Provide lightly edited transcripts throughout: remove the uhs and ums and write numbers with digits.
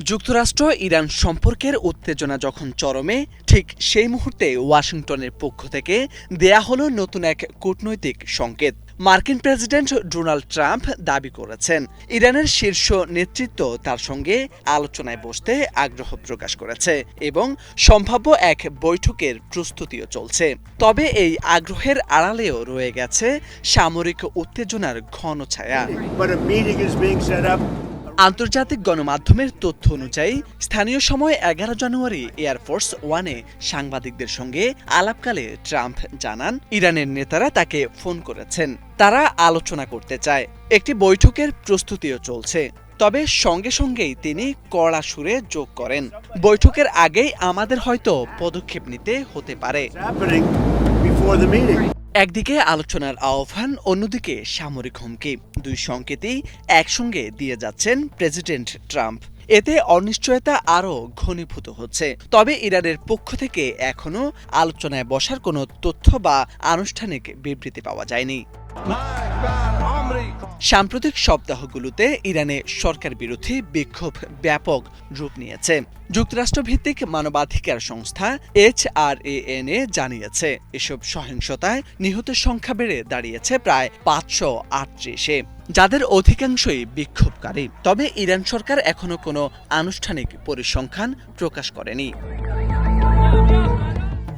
যুক্তরাষ্ট্র ইরান সম্পর্কের উত্তেজনা যখন চরমে, ঠিক সেই মুহূর্তে ওয়াশিংটনের পক্ষ থেকে দেয়া হলো নতুন এক কূটনৈতিক সংকেত। মার্কিন প্রেসিডেন্ট ডোনাল্ড ট্রাম্প দাবি করেছেন ইরানের শীর্ষ নেতৃত্ব তার সঙ্গে আলোচনায় বসতে আগ্রহ প্রকাশ করেছে এবং সম্ভাব্য এক বৈঠকের প্রস্তুতিও চলছে। তবে এই আগ্রহের আড়ালেও রয়ে গেছে সামরিক উত্তেজনার ঘন ছায়া। আন্তর্জাতিক গণমাধ্যমের তথ্য অনুযায়ী স্থানীয় সময় 11 জানুয়ারি এয়ারফোর্স ওয়ানে সাংবাদিকদের সঙ্গে আলাপকালে ট্রাম্প জানান ইরানের নেতারা তাকে ফোন করেছেন, তারা আলোচনা করতে চায়, একটি বৈঠকের প্রস্তুতিও চলছে। তবে সঙ্গে সঙ্গেই তিনি কড়া সুরে যোগ করেন, বৈঠকের আগেই আমাদের হয়তো পদক্ষেপ নিতে হতে পারে। একদিকে আলোচনার আহ্বান, অন্যদিকে সামরিক হুমকি, দুই সংকেতই একসঙ্গে দিয়ে যাচ্ছেন প্রেসিডেন্ট ট্রাম্প। এতে অনিশ্চয়তা আরও ঘনীভূত হচ্ছে। তবে ইরানের পক্ষ থেকে এখনও আলোচনায় বসার কোনো তথ্য বা আনুষ্ঠানিক বিবৃতি পাওয়া যায়নি। সাম্প্রতিক সপ্তাহগুলোতে ইরানে সরকার বিরোধী বিক্ষোভ ব্যাপক রূপ নিয়েছে। যুক্তরাষ্ট্রভিত্তিক মানবাধিকার সংস্থা HRAN জানিয়েছে এসব সহিংসতায় নিহতের সংখ্যা বেড়ে দাঁড়িয়েছে প্রায় 538-এ, যাদের অধিকাংশই বিক্ষোভকারী। তবে ইরান সরকার এখনো কোনো আনুষ্ঠানিক পরিসংখ্যান প্রকাশ করেনি।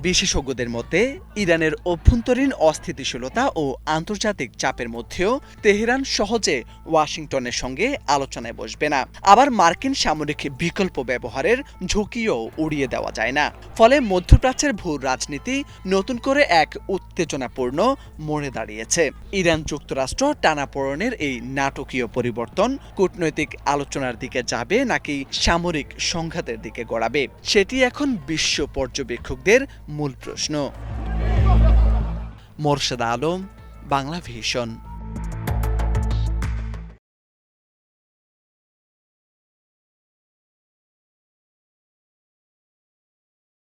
বিশেষজ্ঞদের মতে ইরানের অভ্যন্তরীণ অস্থিতিশীলতা ও আন্তর্জাতিক চাপের মধ্যেও তেহরান সহজে ওয়াশিংটনের সঙ্গে আলোচনায় বসবে না। আবার মার্কিন সামরিক বিকল্প ব্যবহারের ঝুঁকিও উড়িয়ে দেওয়া যায় না। ফলে মধ্যপ্রাচ্যের ভূ রাজনীতি নতুন করে এক উত্তেজনাপূর্ণ মোড়ে দাঁড়িয়েছে। ইরান যুক্তরাষ্ট্র টানাপোড়েনের এই নাটকীয় পরিবর্তন কূটনৈতিক আলোচনার দিকে যাবে নাকি সামরিক সংঘাতের দিকে গড়াবে, সেটি এখন বিশ্ব পর্যবেক্ষকদের মূল প্রশ্ন। মোরশেদ আলম, বাংলা ভিশন।